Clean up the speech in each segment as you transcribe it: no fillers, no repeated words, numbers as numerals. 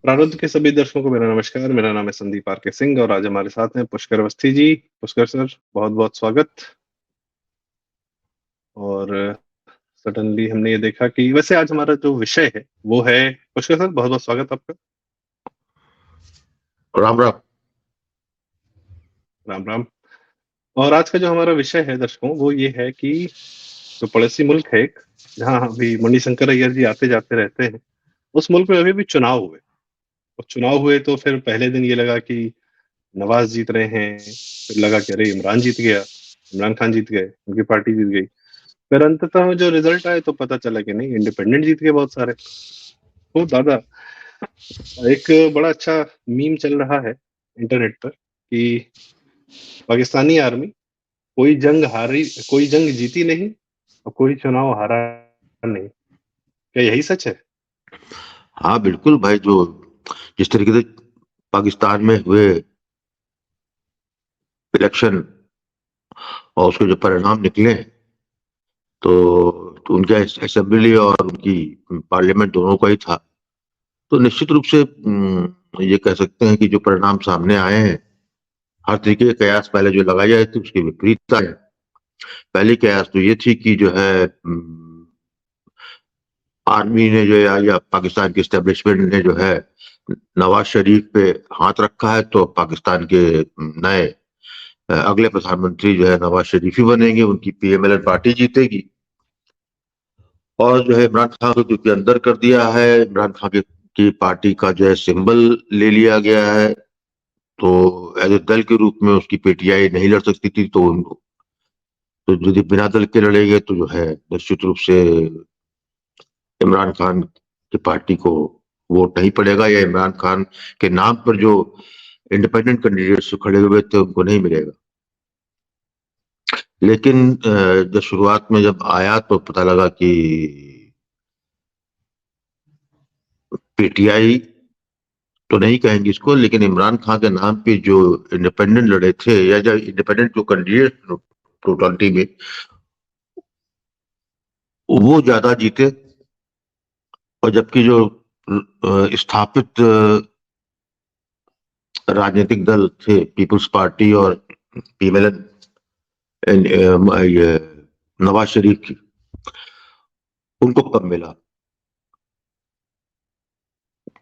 प्रारब्ध के सभी दर्शकों को मेरा नमस्कार। मेरा नाम है संदीप आर के सिंह और आज हमारे साथ हैं पुष्कर अवस्थी जी। पुष्कर सर, बहुत-बहुत स्वागत। और सडनली हमने ये देखा कि वैसे आज हमारा जो विषय है वो है, पुष्कर सर बहुत-बहुत स्वागत आपका। राम राम। राम, राम। और आज का जो हमारा विषय है दर्शकों वो ये है कि जो पड़ोसी मुल्क है एक, जहाँ अभी मणिशंकर अय्यर जी आते-जाते रहते हैं, उस मुल्क में अभी-अभी चुनाव हुए। और चुनाव हुए तो फिर पहले दिन ये लगा कि नवाज़ जीत रहे हैं, फिर लगा कि अरे इमरान जीत गया, इमरान खान जीत गए, उनकी पार्टी जीत गई। फिर अंततः जो रिजल्ट आए तो पता चला कि नहीं, इंडिपेंडेंट जीत गए बहुत सारे। तो दादा, एक बड़ा अच्छा मीम चल रहा है इंटरनेट पर कि पाकिस्तानी आर्मी कोई जंग जीती नहीं और कोई चुनाव हारा नहीं। क्या यही सच है? हाँ बिल्कुल भाई, जो जिस तरीके से पाकिस्तान में हुए इलेक्शन और उसके जो परिणाम निकले, तो उनका असेंबली और उनकी पार्लियामेंट दोनों का ही था। तो निश्चित रूप से ये कह सकते हैं कि जो परिणाम सामने आए हैं, हर तरीके के कयास पहले जो लगाए जाए थे उसके विपरीत आए। पहली कयास तो ये थी कि जो है आर्मी ने जो है या पाकिस्तान की एस्टेब्लिशमेंट ने जो है नवाज शरीफ पे हाथ रखा है, तो पाकिस्तान के नए अगले प्रधानमंत्री जो है नवाज शरीफ ही बनेंगे, उनकी पीएमएल पार्टी जीतेगी। और जो है इमरान खान को क्योंकि अंदर कर दिया है, इमरान खान की पार्टी का जो है सिंबल ले लिया गया है, तो एज ए दल के रूप में उसकी पीटीआई नहीं लड़ सकती थी। तो यदि बिना दल के लड़ेंगे तो जो है निश्चित रूप से इमरान खान की पार्टी को वोट नहीं पड़ेगा, या इमरान खान के नाम पर जो इंडिपेंडेंट कैंडिडेट्स खड़े हुए थे उनको नहीं मिलेगा। लेकिन जब शुरुआत में जब आया तो पता लगा कि पीटीआई तो नहीं कहेंगे इसको, लेकिन इमरान खान के नाम पे जो इंडिपेंडेंट लड़े थे या जो इंडिपेंडेंट जो कैंडिडेट टोटलिटी में, वो ज्यादा जीते। और जबकि जो स्थापित राजनीतिक दल थे, पीपल्स पार्टी और पीएमएल, ये नवाज शरीफ की, उनको कब मिला।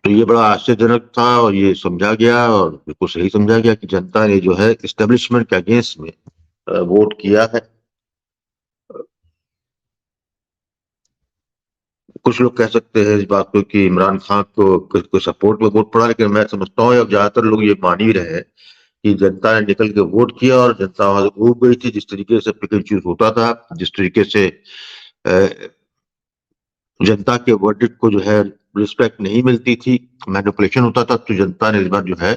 तो ये बड़ा आश्चर्यजनक था और ये समझा गया, और बिल्कुल सही समझा गया कि जनता ने जो है इस्टेब्लिशमेंट के अगेंस्ट में वोट किया है। कुछ लोग कह सकते हैं इस बात को कि इमरान खान को सपोर्ट में वोट पड़ा, लेकिन मैं समझता हूँ अब ज्यादातर लोग ये मान ही रहे हैं कि जनता ने निकल के वोट किया और जनता वहां से ऊब गई थी। जिस तरीके से पिक एंड चूज होता था, जिस तरीके से जनता के वर्डिक्ट को जो है रिस्पेक्ट नहीं मिलती थी, मैनिपुलेशन होता था, तो जनता ने इस बार जो है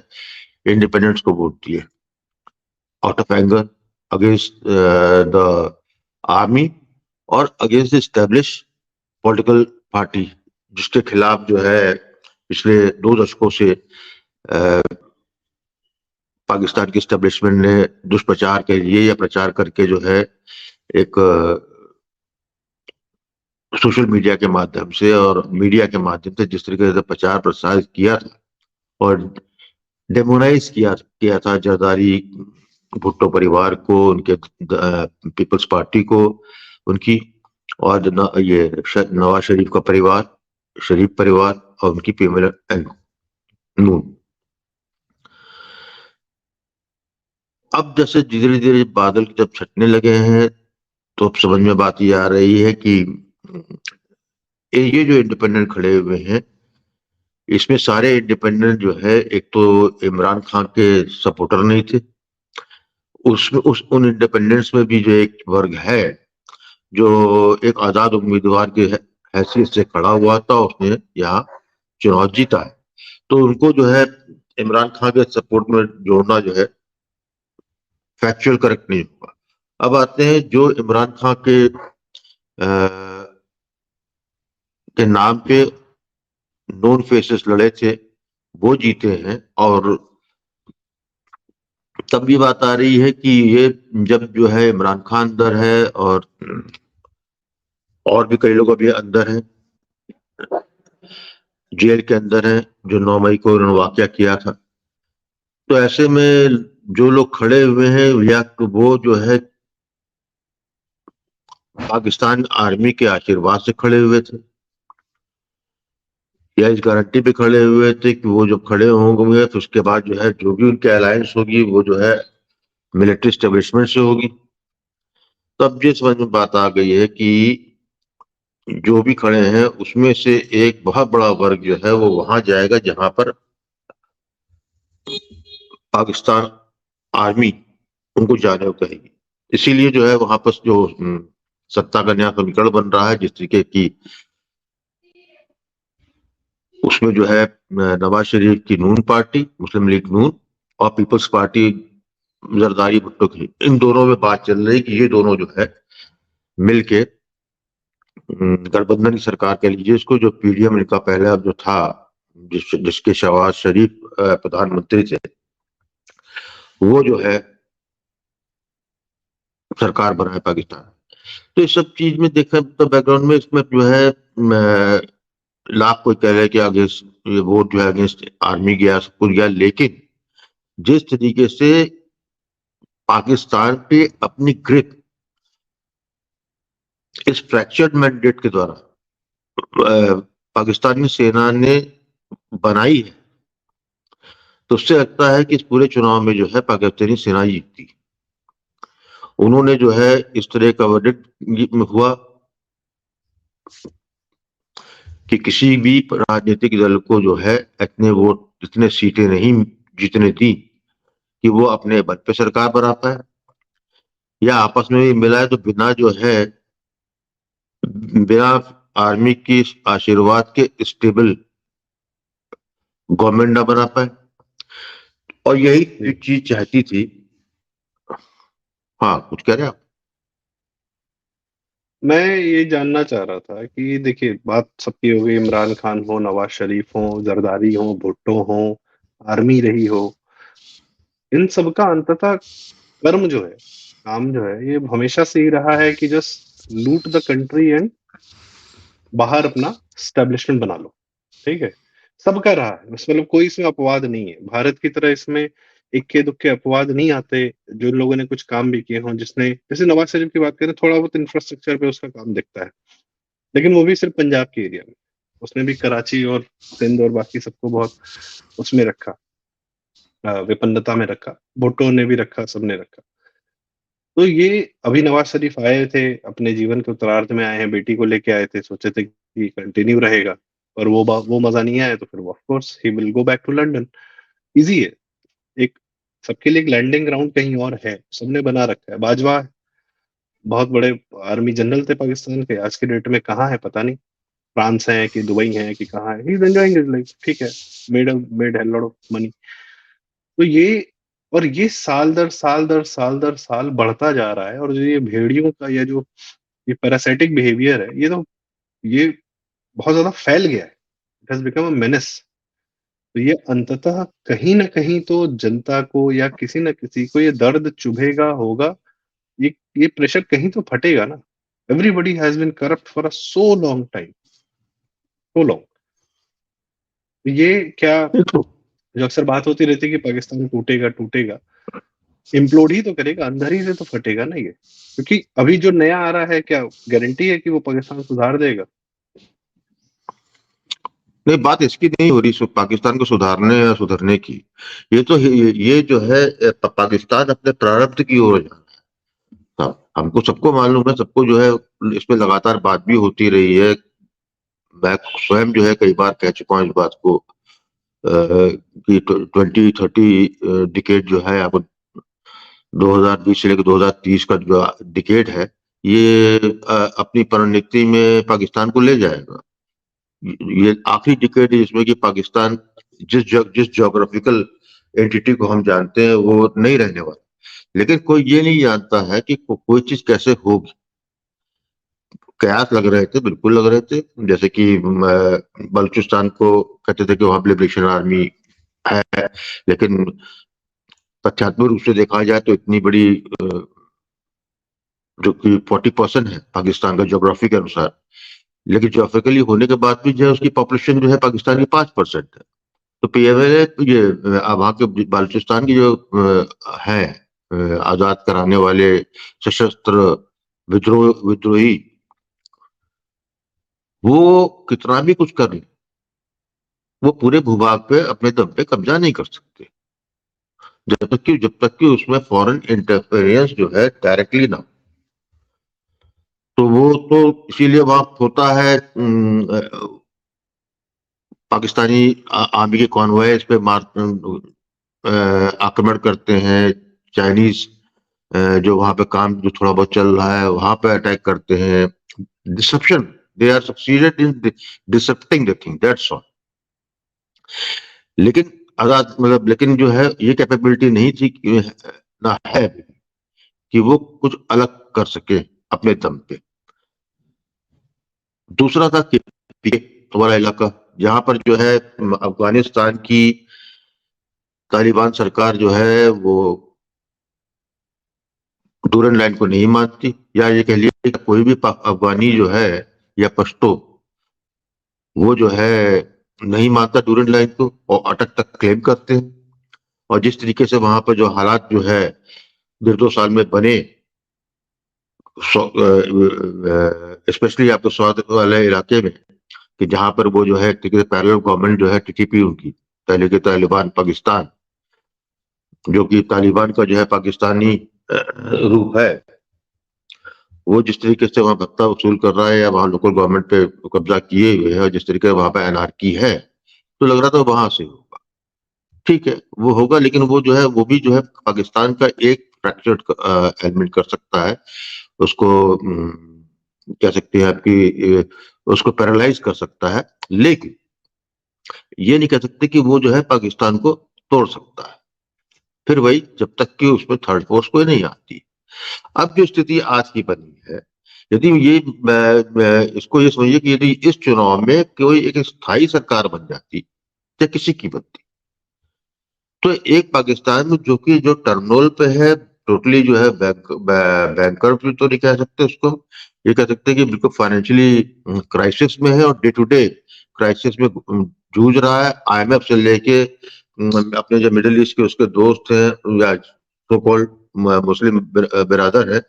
इंडिपेंडेंस को वोट दिए out of anger against the army और against the establish political party, जिसके खिलाफ जो है पिछले 2 दशकों से पाकिस्तान की स्टैब्लिशमेंट ने दुष्प्रचार के लिए या प्रचार करके जो है एक सोशल मीडिया के माध्यम से और मीडिया के माध्यम से जिस तरीके से प्रचार प्रसार किया था और डेमोनाइज किया था जरदारी भुट्टो परिवार को, उनके पीपल्स पार्टी को, उनकी, और ये नवाज शरीफ का परिवार, शरीफ परिवार और उनकी पीएमएल नून। अब जैसे धीरे धीरे बादल जब छटने लगे हैं, तो अब समझ में बात ये आ रही है कि ये जो इंडिपेंडेंट खड़े हुए हैं, इसमें सारे इंडिपेंडेंट जो है एक तो इमरान खान के सपोर्टर नहीं थे, उसमें उन इंडिपेंडेंट्स में भी जो एक वर्ग है जो एक आजाद उम्मीदवार के हैसियत से खड़ा हुआ था, उसने यहाँ चुनाव जीता है, तो उनको जो है इमरान खान के सपोर्ट में जोड़ना जो है फैक्चुअल करेक्ट नहीं होगा। अब आते हैं जो इमरान खान के नाम पे नॉन फेसेस लड़े थे, वो जीते हैं। और तब भी बात आ रही है कि ये जब जो है इमरान खान अंदर है और भी कई लोग अभी अंदर हैं, जेल के अंदर हैं, जो 9 मई को उन्होंने वाकया किया था। तो ऐसे में जो लोग खड़े हुए हैं, या वो जो है पाकिस्तान आर्मी के आशीर्वाद से खड़े हुए थे, या इस गारंटी पे खड़े हुए थे कि वो जब खड़े होंगे तो उसके बाद जो है जो भी उनकी अलायंस होगी वो जो है मिलिट्री स्टेब्लिशमेंट से होगी। तो अब ये समझ में बात आ गई है कि जो भी खड़े हैं उसमें से एक बहुत बड़ा वर्ग जो है वो वहां जाएगा जहां पर पाकिस्तान आर्मी उनको जाने को कहेगी। इसीलिए जो है वहां पर जो सत्ता का नया समीकरण बन रहा है, जिस तरीके की उसमें जो है नवाज शरीफ की नून पार्टी, मुस्लिम लीग नून, और पीपल्स पार्टी जरदारी भुट्टो की, इन दोनों में बात चल रही कि ये दोनों जो है मिलके गठबंधन की सरकार कह लीजिए इसको, जो पीडीएम इनका पहले जो था, जिसके शहबाज शरीफ प्रधानमंत्री थे, वो जो है सरकार बनाए पाकिस्तान। तो इस सब चीज में देखा तो बैकग्राउंड में इसमें जो है लाख कोई कह रहे कि आगे ये वोट जो है अगेंस्ट आर्मी गया, सब कुछ गया, लेकिन जिस तरीके से पाकिस्तान पे अपनी ग्रिप इस फ्रैक्चर्ड मैंडेट के द्वारा पाकिस्तानी सेना ने बनाई है, तो उससे लगता है कि इस पूरे चुनाव में जो है पाकिस्तानी सेना जीतती। उन्होंने जो है इस तरह का वर्डिक्ट हुआ कि किसी भी राजनीतिक दल को जो है इतने वोट, इतने सीटें नहीं जीतने दी कि वो अपने बल पे सरकार बना पाए, या आपस में भी मिला है तो बिना जो है बिना आर्मी की आशीर्वाद के स्टेबल गवर्नमेंट ना बना पाए। और यही चीज चाहती थी। हाँ, कुछ कह रहे आप? मैं ये जानना चाह रहा था कि देखिए, बात सबकी हो गई, इमरान खान हो, नवाज शरीफ हो, जरदारी हो, भुट्टो हो, आर्मी रही हो, इन सब का अंततः कर्म जो है, काम जो है, ये हमेशा से ही रहा है कि जस्ट लूट द कंट्री एंड बाहर अपना स्टैब्लिशमेंट बना लो। ठीक है, सबका रहा है, मतलब कोई इसमें अपवाद नहीं है। भारत की तरह इसमें इक्के दुक्के अपवाद नहीं आते। जो लोगों ने कुछ काम भी किए हों, जिसने, जैसे नवाज शरीफ की बात करें, थोड़ा बहुत इंफ्रास्ट्रक्चर पे उसका काम दिखता है, लेकिन वो भी सिर्फ पंजाब के एरिया में। उसने भी कराची और सिंध और बाकी सबको बहुत उसमें रखा, विपन्नता में रखा। भुट्टो ने भी रखा, सबने रखा। तो ये अभी नवाज शरीफ आए थे, अपने जीवन के उत्तरार्ध में आए हैं, बेटी को लेके आए थे, सोचे थे कि कंटिन्यू रहेगा, और वो मजा नहीं आया, तो फिर of course he will go back to London. Easy है, एक सबके लिए एक लैंडिंग ग्राउंड कहीं और है, सबने बना रखा है। बाजवा बहुत बड़े आर्मी जनरल थे पाकिस्तान के, आज के डेट में कहाँ है पता नहीं, फ्रांस है कि दुबई है कि कहाँ है, he is enjoying his life, ठीक है, मेड है लॉट ऑफ मनी। तो ये साल दर साल दर साल दर साल बढ़ता जा रहा है, और जो ये भेड़ियों का, या जो ये पैरासाइटिक बिहेवियर है, ये बहुत ज्यादा फैल गया है। It has become a menace. तो ये अंततः कहीं ना कहीं तो जनता को या किसी न किसी को ये दर्द चुभेगा होगा। ये प्रेशर कहीं तो फटेगा ना। Everybody has been corrupt for a so long time, so long. ये क्या, देखो, जो अक्सर बात होती रहती है कि पाकिस्तान टूटेगा टूटेगा, इम्प्लोड ही तो करेगा, अंदर ही से तो फटेगा ना ये। क्योंकि अभी जो नया आ रहा है, क्या गारंटी है कि वो पाकिस्तान सुधार देगा? नहीं, बात इसकी नहीं हो रही पाकिस्तान को सुधारने या सुधरने की। ये तो ये जो है पाकिस्तान अपने प्रारब्ध की ओर जा रहा है। हमको सबको मालूम है, सबको जो है इस पे लगातार बात भी होती रही है। मैं स्वयं जो है कई बार कह चुका हूँ इस बात को, कि 2030 डिकेड जो है, आपको 2020 से लेकर 2030 का जो डिकेड है, ये अपनी परिणति में पाकिस्तान को ले जाएगा। ये आखिरी डिकेड है जिसमें कि पाकिस्तान जिस ज्योग्राफिकल एंटिटी को हम जानते हैं वो नहीं रहने वाला। लेकिन कोई ये नहीं जानता है कि कोई चीज कैसे होगी। कयास लग रहे थे, बिल्कुल लग रहे थे, जैसे कि बलूचिस्तान को कहते थे कि वहां लिबरेशन आर्मी है, लेकिन तथ्यात्मक रूप से देखा जाए तो इतनी बड़ी जो कि 40% है पाकिस्तान का ज्योग्राफी के अनुसार, लेकिन जोग्राफिकली होने के बाद भी जो है उसकी पॉपुलेशन जो है पाकिस्तान की 5% है। तो पीएमएलए ये वहां के बलूचिस्तान की जो है आजाद कराने वाले सशस्त्र विद्रोही, वो कितना भी कुछ कर ले, वो पूरे भूभाग पे अपने दम पे कब्जा नहीं कर सकते जब तक कि उसमें फॉरेन इंटरफेरेंस जो है डायरेक्टली ना। तो वो तो इसीलिए वहां होता है, पाकिस्तानी आर्मी के कॉन्वॉय इस पे आक्रमण करते हैं। चाइनीज जो वहां पे काम जो थोड़ा बहुत चल रहा है वहां पे अटैक करते हैं। Disruption, they are succeeded in disrupting the thing, that's all. लेकिन आजाद मतलब लेकिन जो है ये कैपेबिलिटी नहीं थी ना है कि वो कुछ अलग कर सके अपने दम पे। दूसरा था केपीके वाला इलाका, जहां पर जो है अफगानिस्तान की तालिबान सरकार जो है वो डूरन लाइन को नहीं मानती, या ये कह लिया कि कोई भी अफगानी जो है या पश्तो वो जो है नहीं मानता डूरन लाइन को और अटक तक क्लेम करते हैं। और जिस तरीके से वहां पर जो हालात जो है 1.5 साल में बने, स्पेशली आपको स्वाद वाले इलाके में, कि जहां पर वो जो है पैरेलल गवर्नमेंट जो है टीटीपी उनकी तहरीक तालिबान पाकिस्तान, जो कि तालिबान का जो है पाकिस्तानी रूप है, वो जिस तरीके से वहां भत्ता वसूल कर रहा है या वहां लोकल गवर्नमेंट पे कब्जा किए हुए है और जिस तरीके से वहां पे एनआरकी है, तो लग रहा था वहां से होगा। ठीक है वो होगा, लेकिन वो जो है वो भी जो है पाकिस्तान का एक फ्रैक्चर्ड एलिमेंट कर सकता है उसको, कह सकते हैं आपकी, उसको पैरालाइज कर सकता है। लेकिन ये नहीं कह सकते कि वो जो है पाकिस्तान को तोड़ सकता है। फिर वही, जब तक कि उसमें थर्ड फोर्स कोई नहीं आती। अब जो स्थिति आज की बनी है, यदि ये इसको ये समझिए कि यदि इस चुनाव में कोई एक स्थायी सरकार बन जाती या किसी की बनती, तो एक पाकिस्तान में जो कि जो टर्मिनल पे है, टोटली जो है बैंकर भी तो नहीं कह सकते उसको, ये कह सकते हैं कि बिल्कुल फाइनेंशियली क्राइसिस में है और डे टू डे क्राइसिस में जूझ रहा है। आईएमएफ से लेके अपने जो मिडिल ईस्ट के उसके दोस्त हैं या सो कॉल्ड मुस्लिम बिरादर है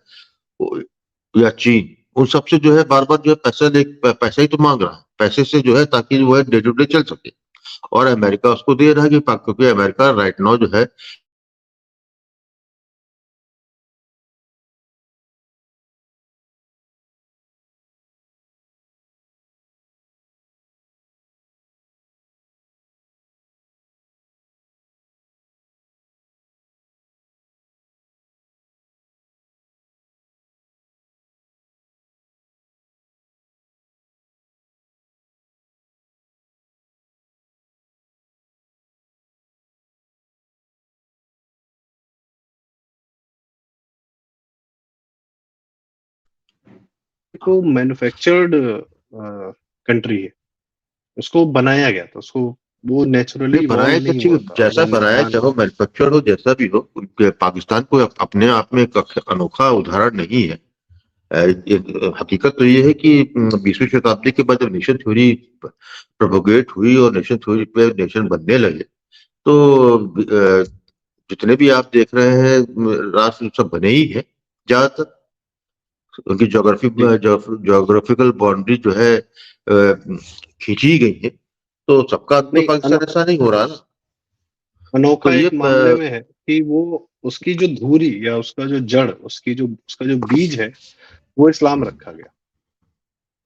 या चीन, उन सबसे जो है बार बार जो है पैसा ही तो मांग रहा है, पैसे से जो है ताकि वो है डे टू डे चल सके। और अमेरिका उसको दे रहा है क्योंकि अमेरिका राइट नाउ जो है को मैन्युफैक्चर्ड कंट्री है, उसको बनाया गया था, उसको वो नेचुरली नहीं इवॉल्व बनाया तो नहीं हुआ ठीक, था जैसा बनाया अफगानिस्तान। चाहे वो मैन्युफैक्चर हो जैसा भी हो, पाकिस्तान को अपने आप में एक अनोखा उदाहरण नहीं है। हकीकत तो ये है कि 20वीं शताब्दी के बाद जब नेशन थ्योरी प्रोपोगेट हुई और नेशन थ्योरी पे नेशन बनने लगे, तो जितने भी आप देख रहे हैं राष्ट्र सब बने ही हैं ज्यादातर। उनकी जी जोग्राफिकल बाउंड्री जो है खींची गई है, तो सबका तो नहीं, पाकिस्तान ऐसा नहीं हो रहा ना। तो अनोखा ये एक मामले में है कि वो उसकी जो धुरी या उसका जो जड़, उसका जो बीज है, वो इस्लाम रखा गया,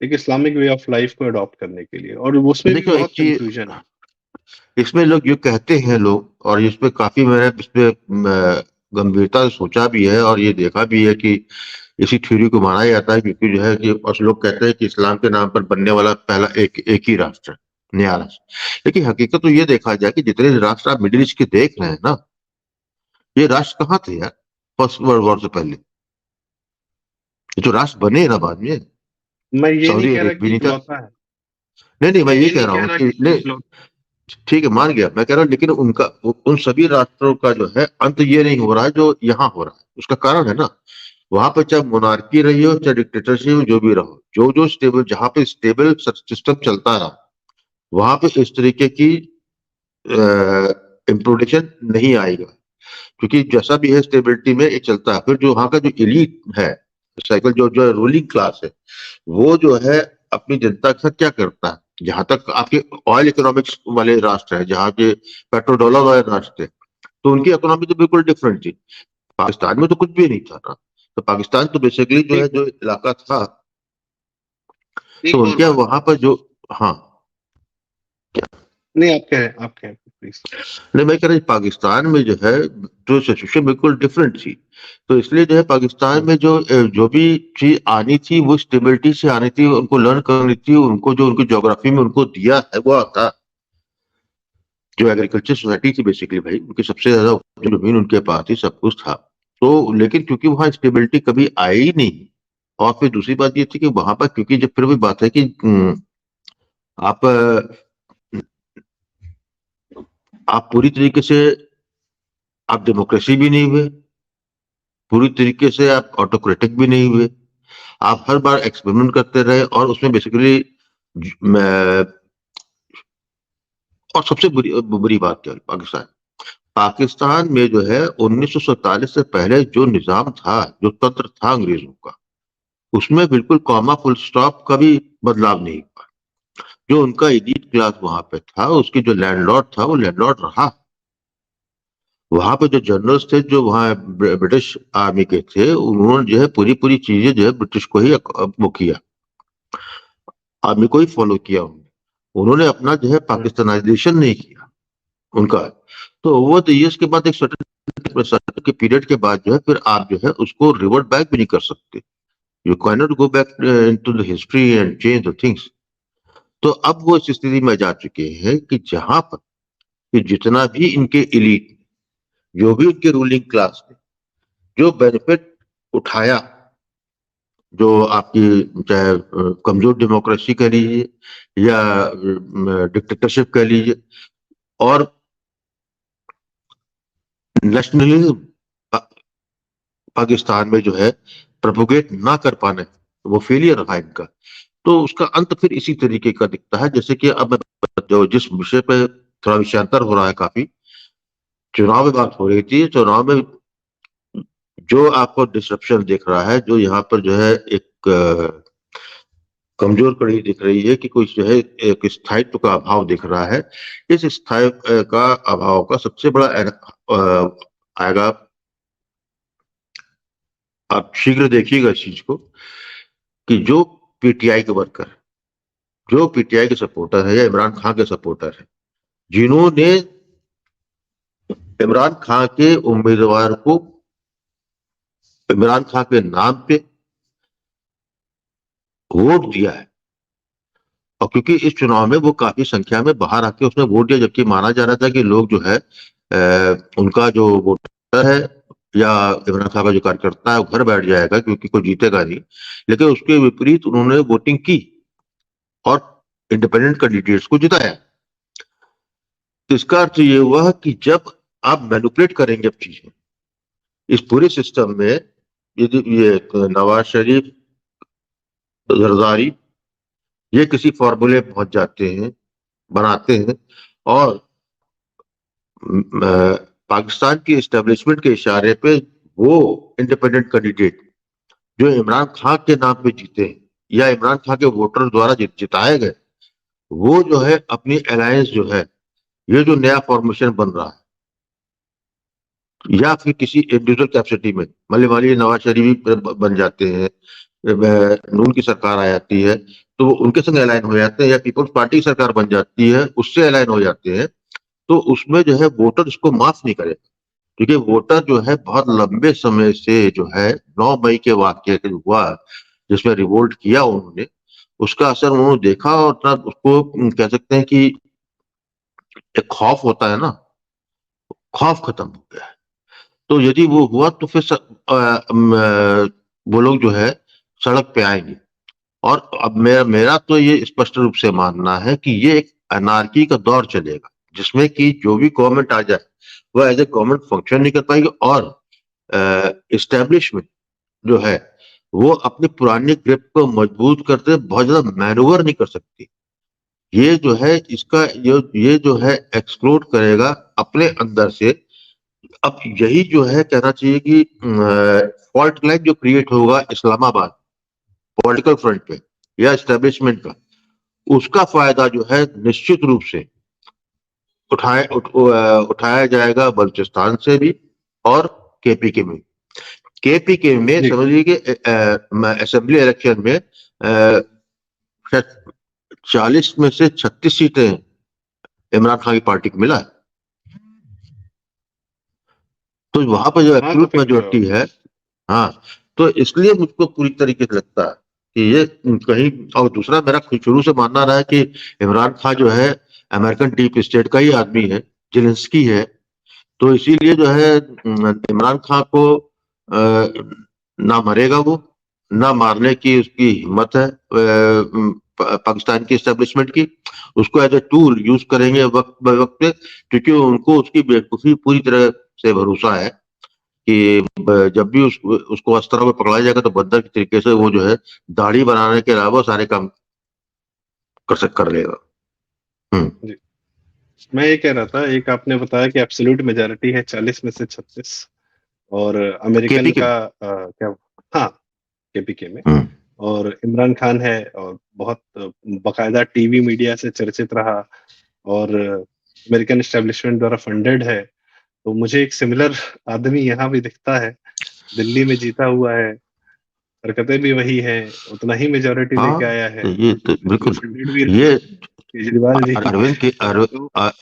एक इस्लामिक वे ऑफ लाइफ को अडॉप्ट करने के लिए, और उसमें भी देखो एक बहुत चीज कंफ्यूजन है। इसमें लोग ये कहते हैं लोग, और इस पे काफी मैंने इस पे गंभीरता से सोचा भी है और ये देखा भी है कि इसी थ्योरी को माना जाता है, क्योंकि जो है कि और लोग कहते हैं कि इस्लाम के नाम पर बनने वाला पहला एक ही राष्ट्र है, नया राष्ट्र। लेकिन हकीकत तो ये देखा जाए कि जितने राष्ट्र आप मिडिल ईस्ट के देख रहे हैं ना, ये राष्ट्र कहाँ थे यार फर्स्ट वर्ल्ड वॉर से पहले? ये तो राष्ट्र बने हैं ना बाद में। मैं ये नहीं सऊदी कह रहा अरेबिया कि भी नहीं था। इकलौता है, नहीं नहीं, मैं ये ये कह नहीं रहा कह हूँ रहा कि कि नहीं, इकलौता। ठीक है मान गया, मैं कह रहा हूँ लेकिन उन सभी राष्ट्रों का जो है अंत ये नहीं हो रहा है जो यहाँ हो रहा है। उसका कारण है ना, वहां पर चाहे मोनार्की रही हो चाहे डिक्टेटरशिप हो, जो भी रहो, जो जो स्टेबल, जहां पे स्टेबल सिस्टम चलता रहा, वहां पे इस तरीके की इम्प्रोटेक्शन नहीं आएगा, क्योंकि जैसा भी है स्टेबिलिटी में ये चलता है। फिर जो वहां का जो एलीट है, साइकिल जो जो रूलिंग क्लास है, वो जो है अपनी जनता के साथ क्या करता है, जहां तक आपके ऑयल इकोनॉमिक्स वाले राष्ट्र है, जहाँ के पेट्रो डॉलर वाले राष्ट्र थे, तो उनकी इकोनॉमी तो बिल्कुल डिफरेंट थी। पाकिस्तान में तो कुछ भी नहीं था ना। तो पाकिस्तान तो बेसिकली जो है, एक जो इलाका था, तो एक और उनके बात। वहां पर जो, हाँ, नहीं, आप कहें प्लीज। नहीं मैं कह रहा पाकिस्तान में जो है जो सिचुएशन बिल्कुल डिफरेंट थी। तो इसलिए जो है पाकिस्तान में जो जो भी चीज आनी थी वो स्टेबिलिटी से आनी थी, उनको लर्न करनी थी, उनको जो उनकी ज्योग्राफी में उनको दिया है वो आता। जो एग्रीकल्चर सोसाइटी थी बेसिकली भाई, उनकी सबसे ज्यादा जो जमीन उनके पास थी, सब कुछ था। तो लेकिन क्योंकि वहां स्टेबिलिटी कभी आई ही नहीं, और फिर दूसरी बात ये थी कि वहां पर, क्योंकि जब फिर भी बात है कि आप पूरी तरीके से आप डेमोक्रेसी भी नहीं हुए, पूरी तरीके से आप ऑटोक्रेटिक भी नहीं हुए, आप हर बार एक्सपेरिमेंट करते रहे, और उसमें बेसिकली और सबसे बुरी बुरी बात क्या है, पाकिस्तान पाकिस्तान में जो है 1947 से पहले जो निजाम था, जो तंत्र था अंग्रेजों का, उसमें बिल्कुल कॉमा फुल स्टॉप का भी बदलाव नहीं हुआ। जो उनका एलीट क्लास वहां पे था, उसकी जो लैंडलॉर्ड था वो लैंडलॉर्ड रहा। वहां पे जो जनरल्स थे, जो वहां ब्रिटिश आर्मी के थे, उन्होंने जो है पूरी पूरी चीजें जो है ब्रिटिश को ही वो किया, आर्मी को ही फॉलो किया। उन्होंने अपना जो है पाकिस्तानाइजेशन नहीं किया उनका। तो ओवर द ईयर्स के बाद एक सर्टेन के पीरियड के बाद जो है, फिर आप जो है उसको रिवर्ट बैक भी नहीं कर सकते। You can not go back into the history and change the things. तो अब वो इस स्थिति में जा चुके हैं कि जहां पर कि जितना भी इनके इलीट, जो भी इनके रूलिंग क्लास ने जो बेनिफिट उठाया, जो आपकी चाहे कमजोर डेमोक्रेसी कह लीजिए या डिक्टेटरशिप कह लीजिए, और नेशनलिज्म पाकिस्तान में जो है प्रोपोगेट ना कर पाने, वो फेलियर रहा इनका। तो उसका अंत फिर इसी तरीके का दिखता है। जैसे कि अब जो जिस विषय पे थोड़ा विषयांतर हो रहा है काफी, चुनाव में बात हो रही थी, चुनाव में जो आपको डिसरप्शन दिख रहा है, जो यहाँ पर जो है एक कमजोर कड़ी दिख रही है, कि कोई जो है एक स्थायित्व का अभाव दिख रहा है। इस स्थायित्व का अभाव का सबसे बड़ा आएगा, आप शीघ्र देखिएगा इस चीज को, कि जो पीटीआई के वर्कर, जो पीटीआई के सपोर्टर है या इमरान खान के सपोर्टर है, जिन्होंने इमरान खान के उम्मीदवार को इमरान खान के नाम पे वोट दिया है, और क्योंकि इस चुनाव में वो काफी संख्या में बाहर आके उसने वोट दिया, जबकि माना जा रहा था कि लोग जो है उनका जो वोटर है या इमरान खान का जो कार्यकर्ता है वो घर बैठ जाएगा, क्योंकि कोई जीतेगा नहीं। लेकिन उसके विपरीत उन्होंने वोटिंग की और इंडिपेंडेंट कैंडिडेट्स को जिताया। तो इसका अर्थ ये हुआ कि जब आप मैनिपुलेट करेंगे अब चीजें इस पूरे सिस्टम में, यदि ये नवाज शरीफ, जरदारी, ये किसी फॉर्मूले पहुंच जाते हैं, बनाते हैं, और पाकिस्तान की एस्टेब्लिशमेंट के इशारे पे वो इंडिपेंडेंट कैंडिडेट जो इमरान खान के नाम पे जीते हैं या इमरान खान के वोटर द्वारा जिताए गए, वो जो है अपनी अलायंस जो है, ये जो नया फॉर्मेशन बन रहा है, या फिर किसी इंडिविजुअल कैपेसिटी में, मान लीजिए नवाज शरीफ बन जाते हैं, नून की सरकार आ जाती है, तो वो उनके संग अलाइन हो जाते हैं, या पीपल्स पार्टी की सरकार बन जाती है, उससे अलाइन हो जाते हैं। तो उसमें जो है वोटर इसको माफ नहीं करे, क्योंकि वोटर जो है बहुत लंबे समय से जो है 9 मई के वाक्य के हुआ, जिसमें रिवोल्ट किया उन्होंने, उसका असर उन्होंने देखा, और इतना उसको कह सकते हैं कि एक खौफ होता है ना, खौफ खत्म हो गया है। तो यदि वो हुआ तो फिर वो लोग जो है सड़क पे आएंगे। और अब मेरा तो ये स्पष्ट रूप से मानना है कि ये एक अनार्की का दौर चलेगा, जिसमें कि जो भी गवर्नमेंट आ जाए वो एज ए गवर्नमेंट फंक्शन नहीं कर पाएगी, और इस्टेब्लिशमेंट जो है वो अपनी पुरानी ग्रिप को मजबूत करते बहुत ज्यादा मैनूवर नहीं कर सकती। ये जो है इसका ये जो है एक्सक्लूड करेगा अपने अंदर से। अब यही जो है कहना चाहिए कि फॉल्ट लाइन जो क्रिएट होगा इस्लामाबाद पॉलिटिकल फ्रंट पे या एस्टेब्लिशमेंट का, उसका फायदा जो है निश्चित रूप से उठाया जाएगा बलूचिस्तान से भी और केपीके में। केपीके में जी। समझिए कि असेंबली इलेक्शन में शायद 40 में से 36 सीटें इमरान खान की पार्टी को मिला है। तो वहां पर जो हाँ, तो एब्सोल्यूट फिर मेजोरिटी है, हाँ, तो इसलिए मुझको पूरी तरीके से लगता है कि ये कहीं। और दूसरा मेरा शुरू से मानना रहा है कि इमरान खान जो है अमेरिकन डीप स्टेट का ही आदमी है, जेलेंस्की है। तो इसीलिए जो है इमरान खान को ना मरेगा वो, ना मारने की उसकी हिम्मत है पाकिस्तान की एस्टेब्लिशमेंट की। उसको एज ए टूल यूज करेंगे वक्त ब वक्त पे, क्योंकि उनको उसकी बेवकूफी पूरी तरह से भरोसा है कि जब भी उसको अस तरह में पकड़ा जाएगा तो बंदर की तरीके से वो जो है दाढ़ी बनाने के अलावा सारे काम कर लेगा। हम्म। जी, मैं ये कह रहा था, एक आपने बताया कि एब्सोल्यूट मेजॉरिटी है 40 में से 36, और अमेरिकन केपी के। का क्या, हाँ, केपीके में, हम्म। और इमरान खान है, और बहुत बकायदा टीवी मीडिया से चर्चित रहा, और अमेरिकन एस्टेब्लिशमेंट द्वारा फंडेड है। तो मुझे एक सिमिलर आदमी यहाँ भी दिखता है, दिल्ली में जीता हुआ है, हरकतें भी वही हैं, उतना ही मेजोरिटी हाँ, लेके आया है, तो ये तो बिल्कुल फंडेड भी ये रहे केजरीवाल जी। तो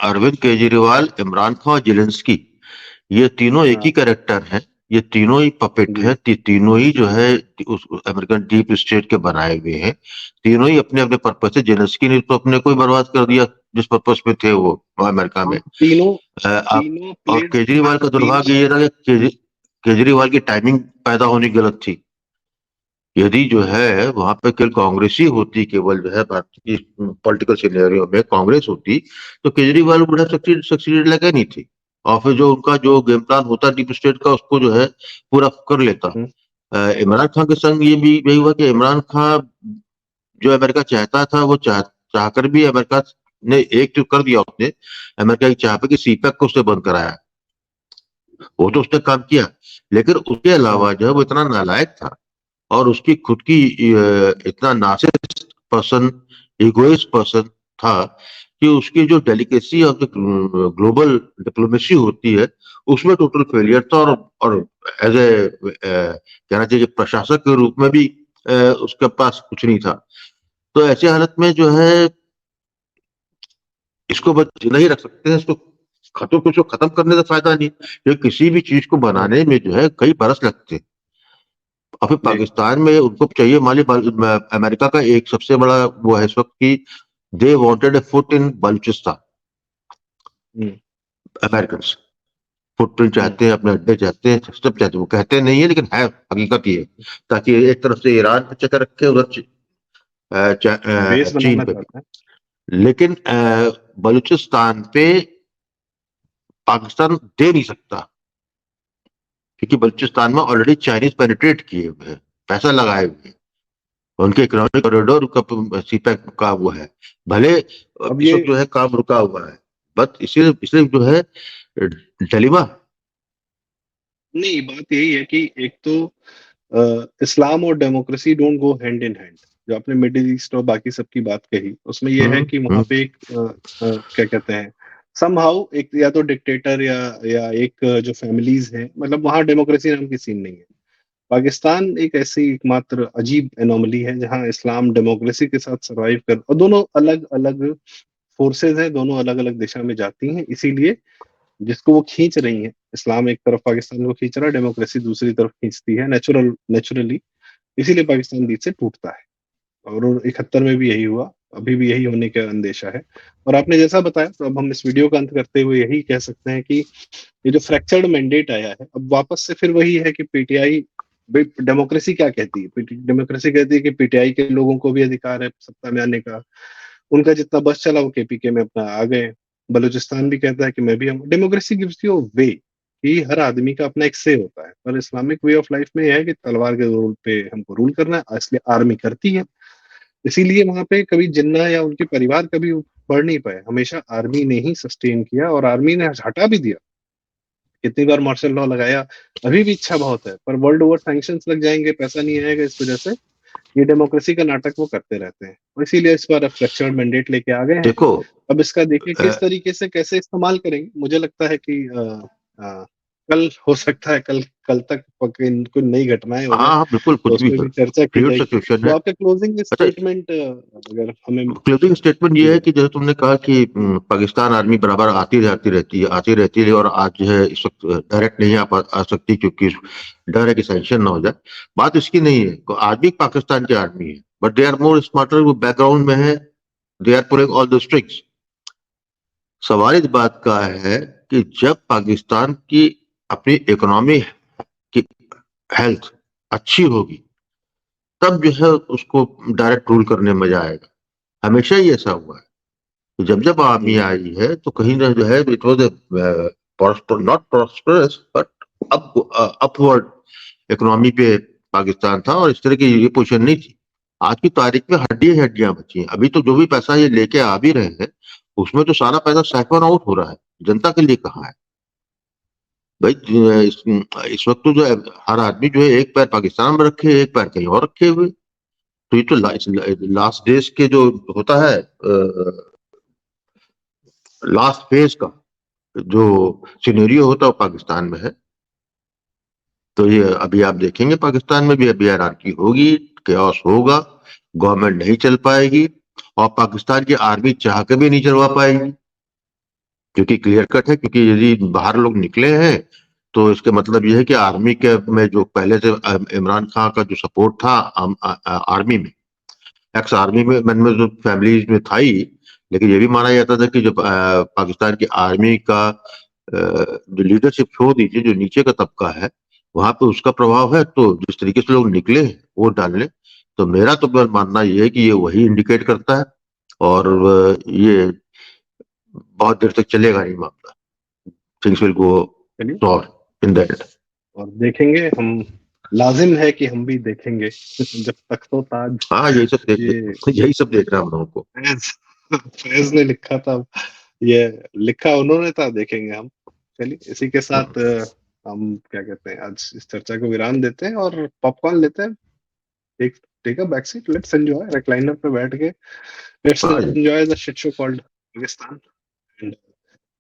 अरविंद केजरीवाल, इमरान खान, जेलेंस्की, ये तीनों एक ही हाँ कैरेक्टर हैं। ये तीनों ही पपेट जी। हैं, तीनों ही जो है उस अमेरिकन डीप स्टेट के बनाए हुए हैं। तीनों ही अपने अपने पर्पज से, जेलेंस्की ने तो अपने को ही बर्बाद कर दिया जिस पर्पज में थे वो अमेरिका में। हाँ, तीनों आप तीनों और प्लेड, केजरीवाल का तीनों। दुर्भाग्य ये रहा कि केजरीवाल की टाइमिंग पैदा होनी गलत थी। यदि जो है वहां पे केवल कांग्रेस ही होती, केवल जो है भारत की पॉलिटिकल सिनेरियो में कांग्रेस होती, तो Kejriwal would have succeeded like anything. और फिर जो उनका जो गेम प्लान होता डीप स्टेट का, उसको जो है पूरा कर लेता। हम्म, इमरान खान के संग ये भी यही हुआ कि इमरान खान जो अमेरिका चाहता था वो चाहकर भी अमेरिका ने एक जो कर दिया उसने, अमेरिका की चाह पे कि सीपैक को उसने बंद कराया। वो तो उसने काम किया, लेकिन उसके हाँ अलावा जो है वो इतना नालायक था और उसकी खुद की इतना नार्सिसिस्ट पर्सन, इगोइस्ट पर्सन था कि उसकी जो delicacy of the global diplomacy होती है उसमें टोटल फेलियर था। और एज ए कहना चाहिए प्रशासक के रूप में भी उसके पास कुछ नहीं था। तो ऐसी हालत में जो है इसको बस नहीं रख सकते हैं इसको। कुछ खत्म करने से फायदा नहीं, क्योंकि किसी भी चीज को हाँ बनाने में जो है कई बरस लगते हैं। और फिर जी। पाकिस्तान में उनको चाहिए अमेरिका का एक सबसे बड़ा वो है इस वक्त की, they wanted a foot in Balochistan. हम्म अमेरिकन फुटप्रिंट हम्म चाहते हैं, अपने अड्डे चाहते हैं, सब चाहते हैं। वो कहते नहीं है लेकिन है, हकीकत ये है। ताकि एक तरफ से ईरान पे चक्कर रखे, उधर बेस चीन बनाना पे भी। चाहता है। लेकिन बलूचिस्तान पे पाकिस्तान दे नहीं सकता, क्योंकि बलूचिस्तान में ऑलरेडी चाइनीज पेनिट्रेट किए हुए हैं, पैसा लगाए हुए हैं। उनके इकोनॉमिक कॉरिडोर का सीपैक का वो है। भले अब इस ये, वक्त जो है काम रुका हुआ है, बट इसलिए इसलिए जो है डलीमा। नहीं, बात यही है कि एक तो इस्लाम और democracy don't go hand in hand. जो आपने मिडिल ईस्ट और बाकी सबकी बात कही, उसमें यह है कि वहां पे एक क्या कहते हैं, समहाउ एक या तो डिक्टेटर या एक जो फैमिलीज हैं, मतलब वहां डेमोक्रेसी नाम की सीन नहीं है। पाकिस्तान एक ऐसी एकमात्र अजीब एनोमली है जहां इस्लाम डेमोक्रेसी के साथ सरवाइव कर, और दोनों अलग अलग फोर्सेज हैं, दोनों अलग अलग दिशा में जाती हैं, इसीलिए जिसको वो खींच रही हैं, इस्लाम एक तरफ पाकिस्तान को खींच रहा है, डेमोक्रेसी दूसरी तरफ खींचती है, नेचुरली। इसीलिए पाकिस्तान बीच से टूटता है, और 71 में भी यही हुआ, अभी भी यही होने का अंदेशा है। और आपने जैसा बताया, तो अब हम इस वीडियो का अंत करते हुए यही कह सकते हैं कि ये जो फ्रैक्चर्ड मैंडेट आया है, अब वापस से फिर वही है कि पीटीआई, भाई डेमोक्रेसी क्या कहती है, डेमोक्रेसी कहती है कि पीटीआई के लोगों को भी अधिकार है सत्ता में आने का, उनका जितना बस चला वो केपीके में अपना आ गए। बलूचिस्तान भी कहता है कि मैं भी, डेमोक्रेसी गिव्स यू वे कि हर आदमी का अपना एक से होता है, पर इस्लामिक वे ऑफ लाइफ में यह है कि तलवार के ज़ोर पे हमको रूल करना है, इसलिए आर्मी करती है। इसीलिए वहाँ पे कभी जिन्ना या उनके परिवार कभी बढ़ नहीं पाए, हमेशा आर्मी ने ही सस्टेन किया और आर्मी ने हटा भी दिया। कितनी बार मार्शल लॉ लगाया, अभी भी इच्छा बहुत है, पर वर्ल्ड ओवर सैंक्शंस लग जाएँगे, पैसा नहीं आएगा, इस वजह से ये डेमोक्रेसी का नाटक वो करते रहते हैं। और इसीलिए इस बार फ्रैक्चर्ड मैंडेट लेके आ गए हैं। देखो अब इसका देखिए अ, किस तरीके से कैसे इस्तेमाल करेंगे। मुझे लगता है कि अ, कल हो सकता है कल कल तक कोई नई घटनाएँ हो हाँ जाएँ, हाँ बिल्कुल तो कुछ भी उसपे है, भी चर्चा की फ्लूइड जाएगी। सिचुएशन तो है। आपका क्लोजिंग अच्छा, स्टेटमेंट अगर हमें क्लोजिंग स्टेटमेंट ये जी है कि बताएँ? जैसे तुमने कहा कि पाकिस्तान आर्मी बराबर आती रहती है और आज जो है इस वक्त डायरेक्ट नहीं आ सकती क्योंकि डर है कि सैंक्शन ना हो जाए। बात इसकी नहीं है, तो आज भी पाकिस्तान की आर्मी है, but they are more smarter, वो बैकग्राउंड में है, they are pulling all the strings. सवाल इस बात का है कि जब पाकिस्तान की अपनी इकोनॉमी की हेल्थ अच्छी होगी, तब जो है उसको डायरेक्ट रूल करने में मजा आएगा। हमेशा ही ऐसा हुआ है। तो जब जब आर्मी हुँ, आई है तो कहीं ना जो है it was not prosperous but upward economy पे पाकिस्तान था, और इस तरह की ये पोजीशन नहीं थी। आज की तारीख में हड्डियां हड्डियां बची हैं। अभी तो जो भी पैसा ये लेके आ भी रहे हैं, उसमें तो सारा पैसा साइफन आउट हो रहा है, जनता के लिए कहाँ है भाई। इस वक्त तो जो है हर आदमी जो है एक पैर पाकिस्तान में रखे, एक पैर कहीं और रखे हुए। तो ये तो लास्ट डेज के जो होता है, लास्ट फेज का जो सिनेरियो होता है वो पाकिस्तान में है। तो ये अभी आप देखेंगे पाकिस्तान में भी अभी हायरार्की होगी, केओस होगा, गवर्नमेंट नहीं चल पाएगी, और पाकिस्तान की आर्मी चाह के भी नहीं चलवा पाएगी, क्योंकि क्लियर कट है। क्योंकि यदि बाहर लोग निकले हैं तो इसके मतलब यह है कि आर्मी के में जो पहले से इमरान खान का जो सपोर्ट था आर्मी में, एक्स आर्मी में मन में जो फैमिलीज में था ही। लेकिन ये भी माना जाता था कि जो पाकिस्तान की आर्मी का जो लीडरशिप छोड़ दीजिए, जो नीचे का तबका है वहां पे उसका प्रभाव है। तो जिस तरीके से लोग निकले वोट डालने, तो मेरा तो बस मानना ये है कि ये वही इंडिकेट करता है। और ये बहुत देर तक चलेगा नहीं मामला। थिंग्स विल गो चलिए सॉर्ट इन दैट। और देखेंगे हम, लाज़िम है कि हम भी देखेंगे जब तख्तो ताज हाँ ये यही सब देख रहा हूँ हम लोगों को। फैज़ फैज़ ने लिखा था, ये लिखा उन्होंने था, देखेंगे हम। चलिए इसी के साथ हम क्या कहते हैं आज इस चर्चा को विराम देते हैं और पॉपकॉर्न लेते हैं। Take take a back seat, let's enjoy recliner पे बैठ के, लेट्स हाँ जी। Enjoy the shit show called Pakistan and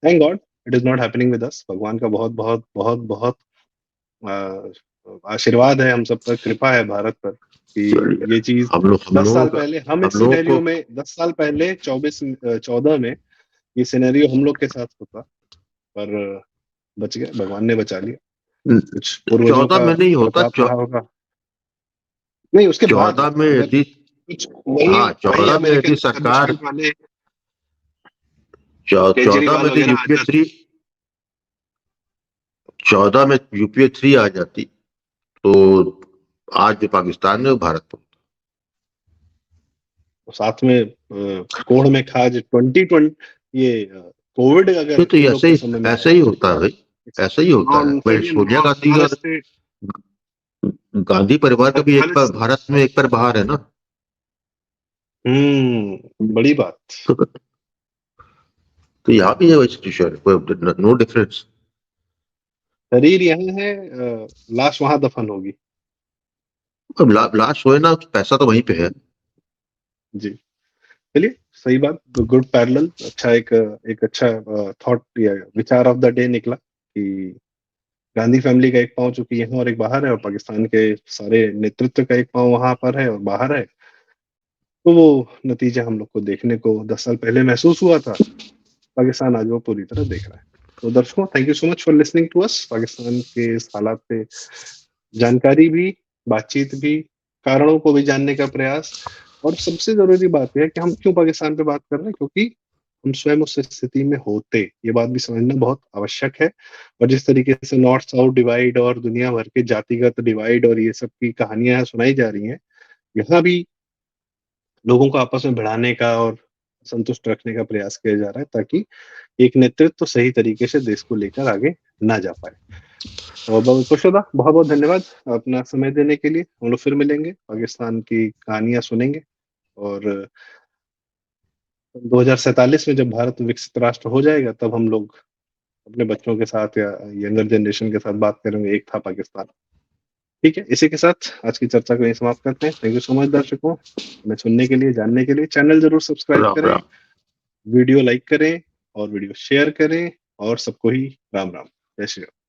thank God it is not happening with us. भगवान का बहुत-बहुत बहुत-बहुत आशीर्वाद है हम सब पर, कृपा है भारत पर कि चलिए, ये चीज़ हम 10 लोगों साल का पहले हम हम इस लोगों सिनेरियो को में 10 साल पहले 14 में ये सिनेरियो हम लोग के साथ होता, पर बच गए, भगवान ने बचा लिया। कुछ पूर्वजों 14 का में नहीं होता, प्रताप रहा होगा। नहीं उसके बाद 14 में अगर यदि, कुछ वही हाँ वही 14 में अमेरिकन यदि सरकार, एस्टेब्लिशमेंट वाले 14 में केजरीवाल यदि वगैरह आ यूपीए जाते। थ्री 14 में यूपीए 3 आ जाती, तो आज जो पाकिस्तान में वो भारत में। और साथ में कोढ़ में खाज 2020 ये कोविड ये अगर तो हम लोग के समय में ऐसे आया ही तो होता है भाई, ऐसा ही होता है नॉन भाई। चलिए सोनिया गांधी नॉन और स्टेट गांधी परिवार का भी एक पैर अफगानिस्तान। भारत में, एक पैर बाहर है ना। बड़ी बात। तो यहाँ भी है वही सिचुएशन, नो डिफरेंस। शरीर यहाँ है, लाश वहां दफन होगी। अब लाश होए ना, पैसा तो वहीं पे है। जी चलिए सही बात, गुड पैरेलल, अच्छा एक अच्छा थॉट या विचार ऑफ द डे निकला कि गांधी फैमिली का एक पांव चूंकि यहाँ और एक बाहर है, और पाकिस्तान के सारे नेतृत्व का एक पांव वहां पर है और बाहर है, तो वो नतीजा हम लोग को देखने को 10 साल पहले महसूस हुआ था, पाकिस्तान आज वो पूरी तरह देख रहा है। तो दर्शकों thank you so much for listening to us. Pakistan के इस हालात पे जानकारी भी, बातचीत भी, कारणों को भी जानने का प्रयास, और सबसे जरूरी बात यह है कि हम क्यों पाकिस्तान पे बात कर रहे हैं, क्योंकि हम स्वयं उस स्थिति में होते, ये बात भी समझना बहुत आवश्यक है। और जिस तरीके से नॉर्थ साउथ डिवाइड और दुनिया भर के जातिगत डिवाइड और ये सब की कहानियां सुनाई जा रही हैं, यहाँ भी लोगों को आपस में भिड़ाने का और संतुष्ट रखने का प्रयास किया जा रहा है, ताकि एक नेतृत्व तो सही तरीके से देश को लेकर आगे ना जा पाए। तो बहुत कुशदा, बहुत-बहुत धन्यवाद अपना समय देने के लिए। हम लोग फिर मिलेंगे, पाकिस्तान की कहानियाँ सुनेंगे और 2047 में जब भारत विकसित राष्ट्र हो जाएगा, तब हम लोग अपने बच्चों के साथ या यंगर जनरेशन के साथ बात करेंगे, एक था पाकिस्तान। ठीक है, इसी के साथ आज की चर्चा को यहीं समाप्त करते हैं। थैंक यू सो मच दर्शकों, हमें सुनने के लिए, जानने के लिए। चैनल ज़रूर सब्सक्राइब राम करें, राम। वीडियो लाइक करें और वीडियो शेयर करें और सबको ही राम-राम। जय श्री राम।